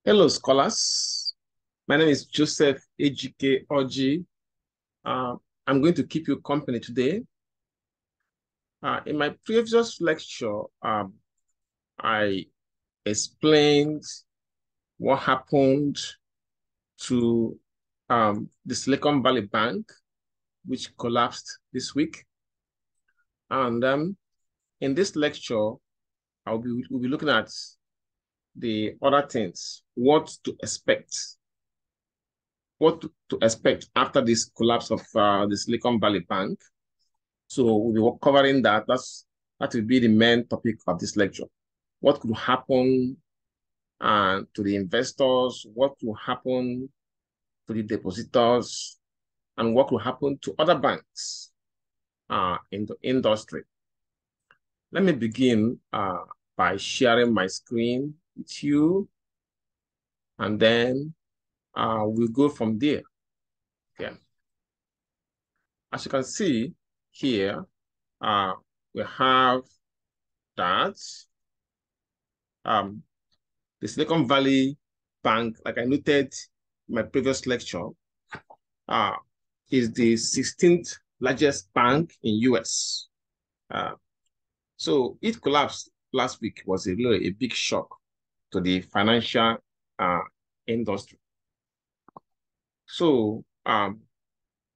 Hello, scholars. My name is Joseph Ejike Oji. I'm going to keep you company today. In my previous lecture, I explained what happened to the Silicon Valley Bank, which collapsed this week. And in this lecture, we'll be looking at the other things, what to expect after this collapse of the Silicon Valley Bank. So we'll be covering that. That will be the main topic of this lecture. What could happen to the investors? What will happen to the depositors? And what will happen to other banks in the industry? Let me begin by sharing my screen with you, and then we'll go from there. Okay. As you can see here, we have that the Silicon Valley Bank, like I noted in my previous lecture, is the 16th largest bank in US. So it collapsed last week. Was really a big shock to the financial industry. So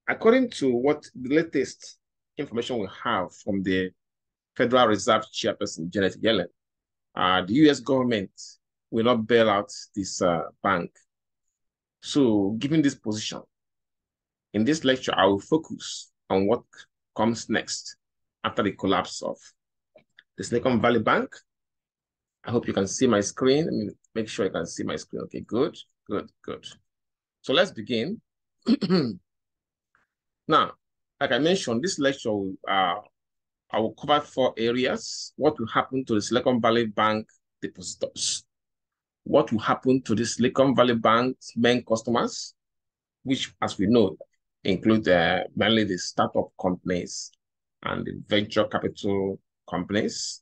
according to what the latest information we have from the Federal Reserve Chairperson, Janet Yellen, the US government will not bail out this bank. So given this position, in this lecture, I will focus on what comes next after the collapse of the Silicon Valley Bank. I hope you can see my screen. Let me make sure you can see my screen. Okay, good. So let's begin. Now, like I mentioned, this lecture, I will cover 4 areas. What will happen to the Silicon Valley Bank depositors? What will happen to the Silicon Valley Bank's main customers, which, as we know, include mainly the startup companies and the venture capital companies.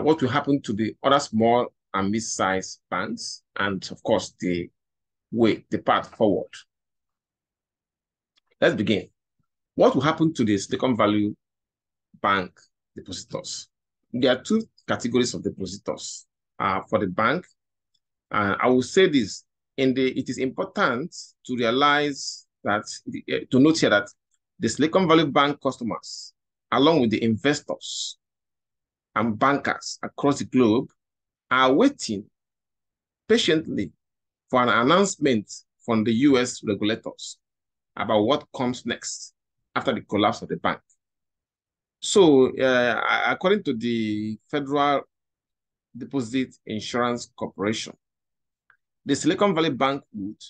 What will happen to the other small and mid-sized banks, and of course, the path forward. Let's begin. What will happen to the Silicon Valley Bank depositors? There are 2 categories of depositors for the bank. I will say this, it is important to realize that, to note here that the Silicon Valley Bank customers, along with the investors and bankers across the globe, are waiting patiently for an announcement from the US regulators about what comes next after the collapse of the bank. So, according to the Federal Deposit Insurance Corporation, the Silicon Valley Bank would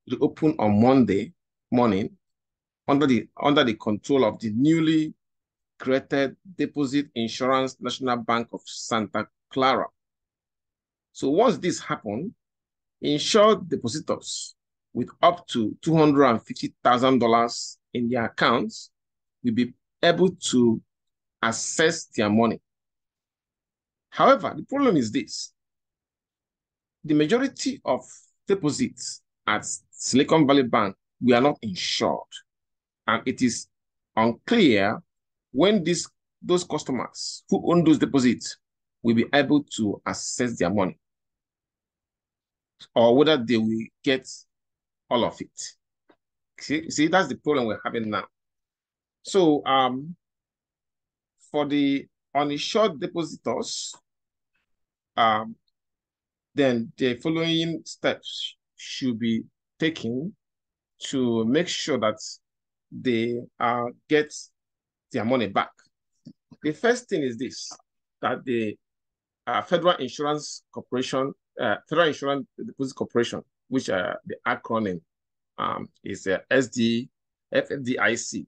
reopen on Monday morning under the control of the newly created Deposit Insurance National Bank of Santa Clara. So once this happens, insured depositors with up to $250,000 in their accounts will be able to access their money. However, the problem is this: the majority of deposits at Silicon Valley Bank were not insured, and it is unclear when those customers who own those deposits will be able to access their money, or whether they will get all of it. See, that's the problem we're having now. So for the uninsured depositors, then the following steps should be taken to make sure that they get their money back. The first thing is this, that the Federal Insurance Corporation, Federal Insurance Deposit Corporation, which the acronym is FDIC,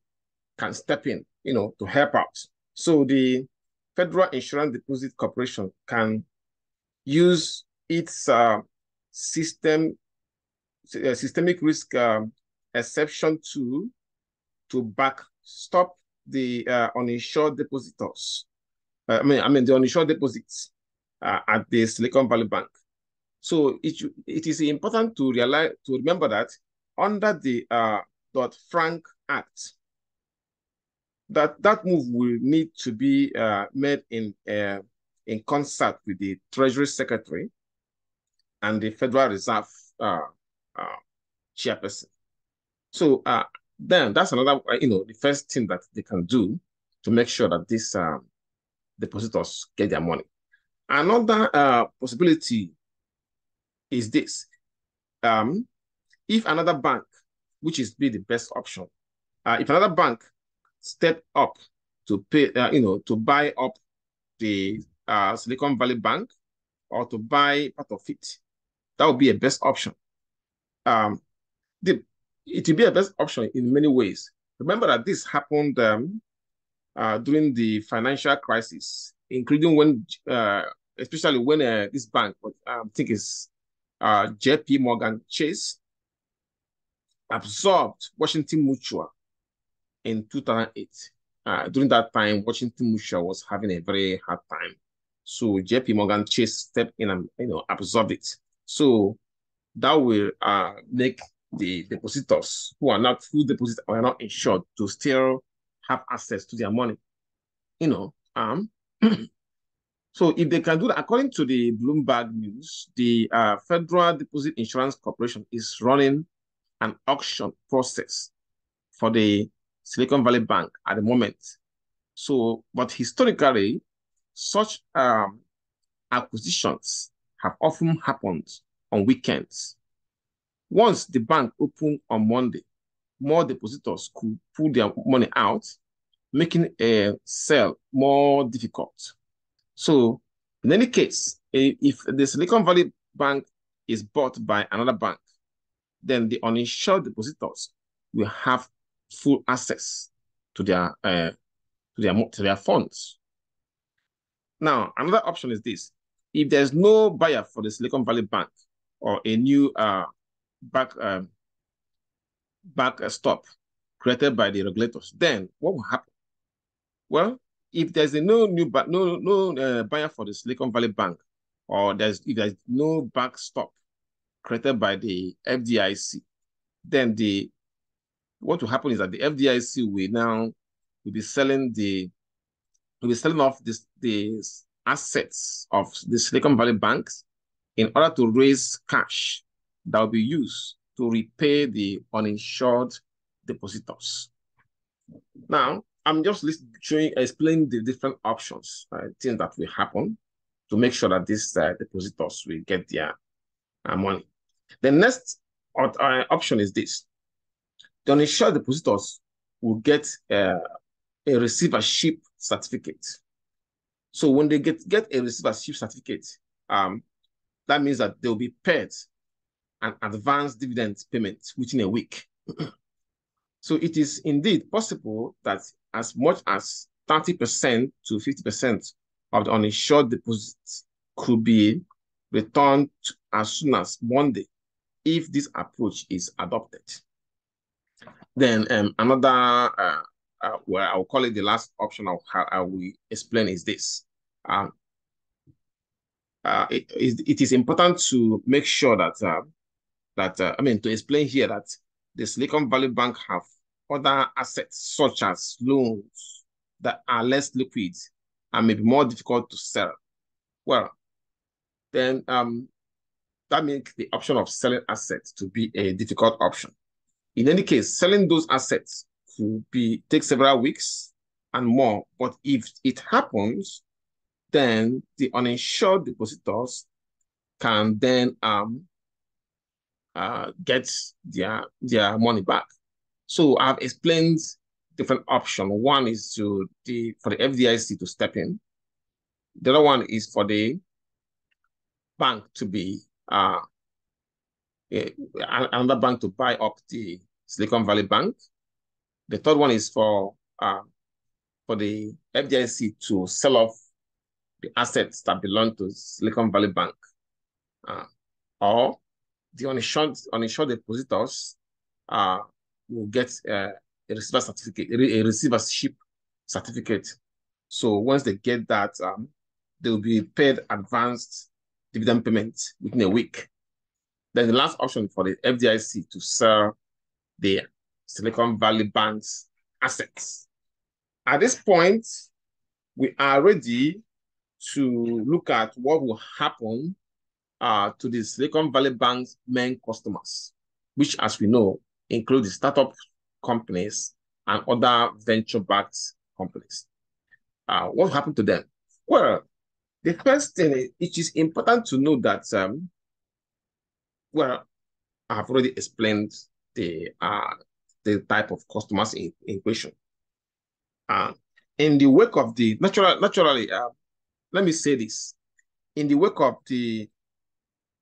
can step in, to help out. So the Federal Insurance Deposit Corporation can use its systemic risk exception tool to backstop the uninsured depositors. The uninsured deposits at the Silicon Valley Bank. So it is important to remember that under the Dodd-Frank Act, that move will need to be made in concert with the Treasury Secretary and the Federal Reserve uh, uh, chairperson. So then that's another, the first thing that they can do to make sure that these depositors get their money. Another possibility is this. If another bank, which is be the best option, if another bank step up to pay, to buy up the Silicon Valley Bank or to buy part of it, that would be a best option. It will be a best option in many ways. Remember that this happened during the financial crisis, including when, especially when this bank, I think is JP Morgan Chase, absorbed Washington Mutual in 2008. During that time, Washington Mutual was having a very hard time. So JP Morgan Chase stepped in and absorbed it. So that will make the depositors who are not full depositors or are not insured to still have access to their money. So if they can do that, according to the Bloomberg News, the Federal Deposit Insurance Corporation is running an auction process for the Silicon Valley Bank at the moment. So, but historically, such acquisitions have often happened on weekends. Once the bank opened on Monday, more depositors could pull their money out, making a sale more difficult. So, in any case, if the Silicon Valley Bank is bought by another bank, then the uninsured depositors will have full access to their funds. Now, another option is this: if there's no buyer for the Silicon Valley Bank or a new backstop created by the regulators, then what will happen? Well, if there's no buyer for the Silicon Valley Bank, or if there's no backstop created by the FDIC, then what will happen is that the FDIC will be selling off the assets of the Silicon Valley banks in order to raise cash that will be used to repay the uninsured depositors. Now, I'm just explaining the different options, things that will happen to make sure that these depositors will get their money. The next option is this: the uninsured depositors will get a receivership certificate. So when they get a receivership certificate, that means that they'll be paid an advance dividend payment within a week. So it is indeed possible that as much as 30% to 50% of the uninsured deposits could be returned as soon as Monday if this approach is adopted. Then another, well, I'll call it the last option of how I will explain is this. It is important to make sure that, to explain here that the Silicon Valley Bank have other assets such as loans that are less liquid and may be more difficult to sell. Well, then that makes the option of selling assets to be a difficult option. In any case, selling those assets could take several weeks and more. But if it happens, then the uninsured depositors can then get their money back. So I've explained different options. One is for the FDIC to step in. The other one is for the bank to be another bank to buy up the Silicon Valley Bank. The third one is for the FDIC to sell off the assets that belong to Silicon Valley Bank, or the uninsured depositors will get a receivership certificate. So once they get that, they will be paid advanced dividend payment within a week. Then the last option for the FDIC to sell the Silicon Valley Bank's assets. At this point, we are ready to look at what will happen to the Silicon Valley Bank's main customers, which, as we know, include the startup companies and other venture-backed companies. What happened to them? Well, the first thing, it is important to know that, well, I have already explained the type of customers in question. In the wake of the, naturally, let me say this, in the wake of the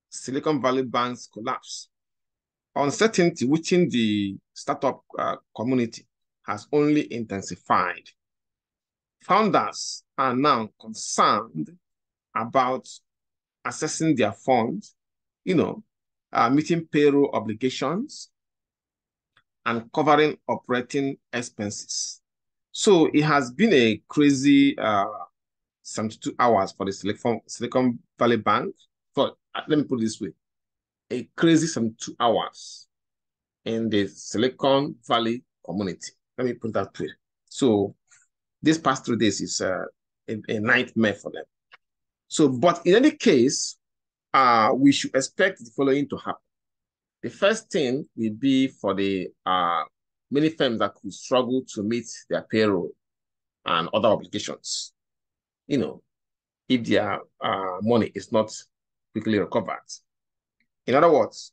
Silicon Valley Bank's collapse, uncertainty within the startup community has only intensified. Founders are now concerned about assessing their funds, meeting payroll obligations, and covering operating expenses. So it has been a crazy 72 hours for the Silicon Valley Bank. So let me put it this way, a crazy 72 hours in the Silicon Valley community. Let me put that way. So this past 3 days is a nightmare for them. So, but in any case, we should expect the following to happen. The first thing will be for the many firms that could struggle to meet their payroll and other obligations. If their money is not quickly recovered. In other words,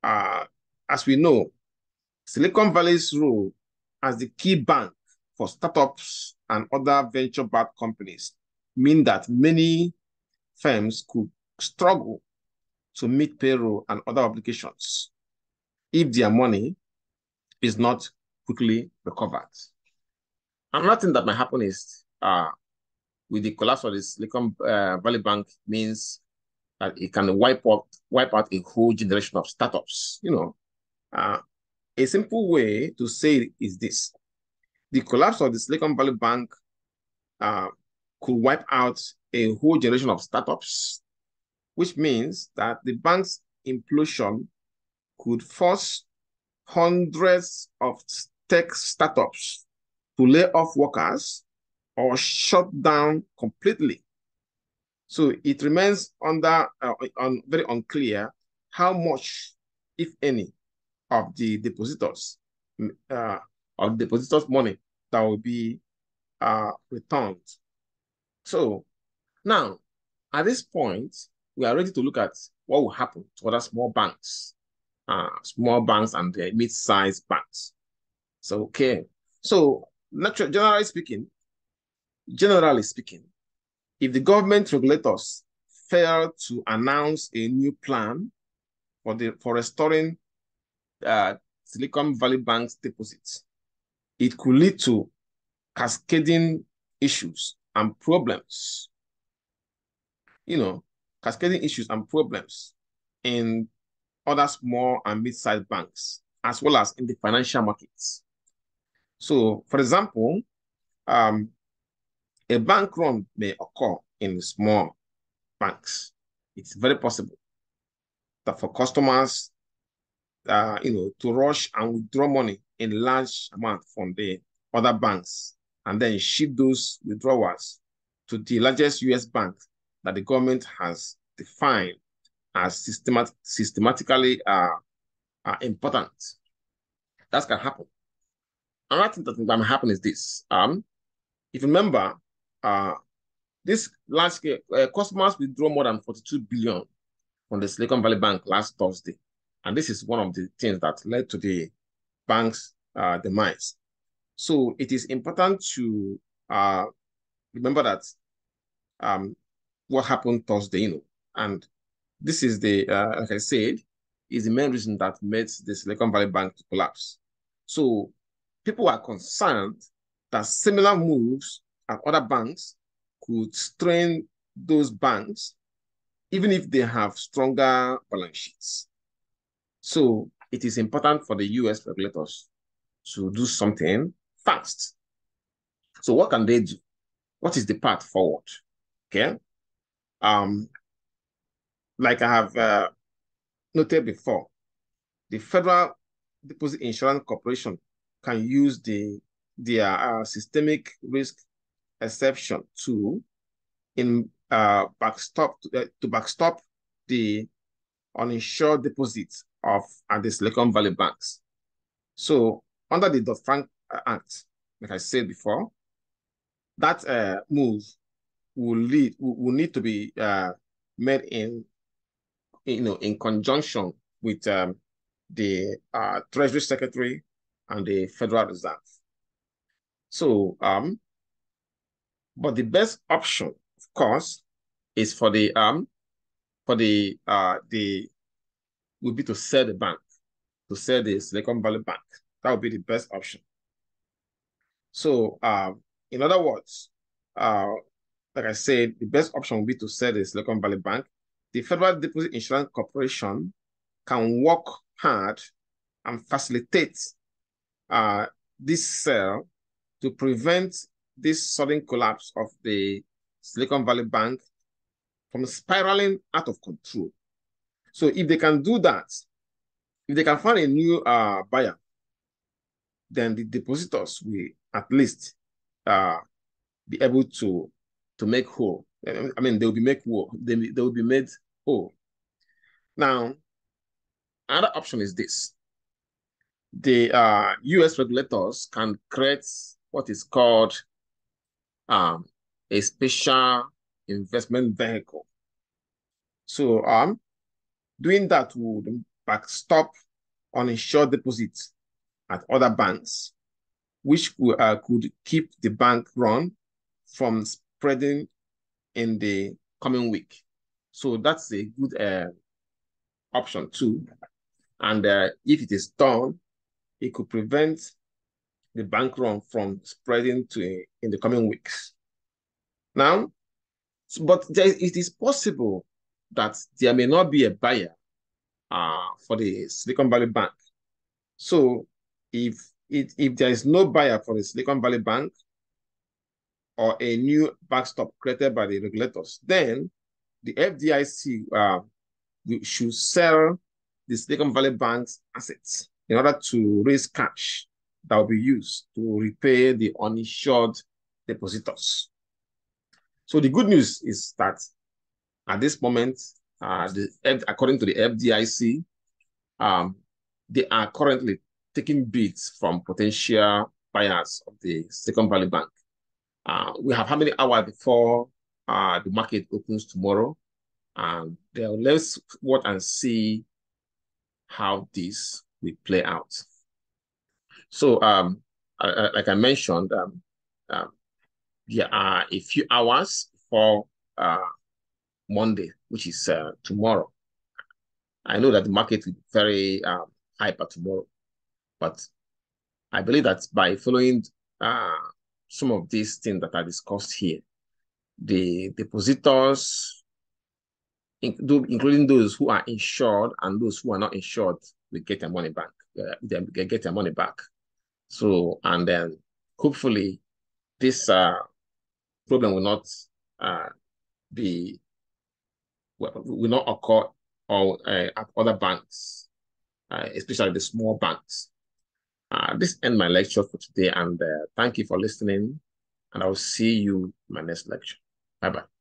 as we know, Silicon Valley's role as the key bank for startups and other venture-backed companies mean that many firms could struggle to meet payroll and other obligations if their money is not quickly recovered. Another thing that might happen is with the collapse of the Silicon Valley Bank means that it can wipe out a whole generation of startups. A simple way to say it is this: the collapse of the Silicon Valley Bank could wipe out a whole generation of startups, which means that the bank's implosion could force hundreds of tech startups to lay off workers or shut down completely. So it remains very unclear how much, if any, of the depositors' money that will be returned. So now, at this point, we are ready to look at what will happen to other small banks and the mid-sized banks. So, okay. So, generally speaking, if the government regulators fail to announce a new plan for restoring Silicon Valley Bank's deposits, it could lead to cascading issues and problems. Cascading issues and problems in other small and mid-sized banks, as well as in the financial markets. So, for example, a bank run may occur in small banks. It's very possible that for customers, to rush and withdraw money in large amount from the other banks and then ship those withdrawals to the largest US bank that the government has defined as systematically important. That can happen. Another thing that might happen is this. If you remember, this large-scale customers withdraw more than 42 billion from the Silicon Valley Bank last Thursday. And this is one of the things that led to the bank's demise. So it is important to remember that what happened Thursday, and this is like I said, is the main reason that made the Silicon Valley Bank to collapse. So people are concerned that similar moves at other banks could strain those banks, even if they have stronger balance sheets. So it is important for the US regulators to do something fast. So what can they do? What is the path forward? Okay. like I have noted before, the Federal Deposit Insurance Corporation can use their systemic risk exception to backstop the uninsured deposits of at the Silicon Valley banks. So under the Dodd-Frank Act, like I said before, that move will need to be made in conjunction with the Treasury Secretary and the Federal Reserve. So, but the best option, of course, is for the would be to sell the bank, to sell the Silicon Valley Bank. That would be the best option. So, in other words, like I said, the best option would be to sell the Silicon Valley Bank. The Federal Deposit Insurance Corporation can work hard and facilitate this sale to prevent this sudden collapse of the Silicon Valley Bank from spiraling out of control. So if they can do that, if they can find a new buyer, then the depositors will at least be able to make whole. I mean, they will be made whole. They will be made whole. Now, another option is this. The US regulators can create what is called a special investment vehicle. So doing that would backstop uninsured deposits at other banks, which could keep the bank run from spreading in the coming week. So that's a good option too. And if it is done, it could prevent the bank run from spreading in the coming weeks. Now, but it is possible that there may not be a buyer for the Silicon Valley Bank. So if there is no buyer for the Silicon Valley Bank or a new backstop created by the regulators, then the FDIC should sell the Silicon Valley Bank's assets in order to raise cash that will be used to repay the uninsured depositors. So the good news is that at this moment, according to the FDIC, they are currently taking bids from potential buyers of the Silicon Valley Bank. We have how many hours before the market opens tomorrow? Let's watch and see how this will play out. So, like I mentioned, there are a few hours for Monday, which is tomorrow. I know that the market will be very hyper tomorrow, but I believe that by following some of these things that are discussed here, the depositors, including those who are insured and those who are not insured, will get their money back. They get their money back. So, and then hopefully this problem will not will not occur at other banks, especially the small banks. This ends my lecture for today, and thank you for listening, and I will see you in my next lecture. Bye-bye.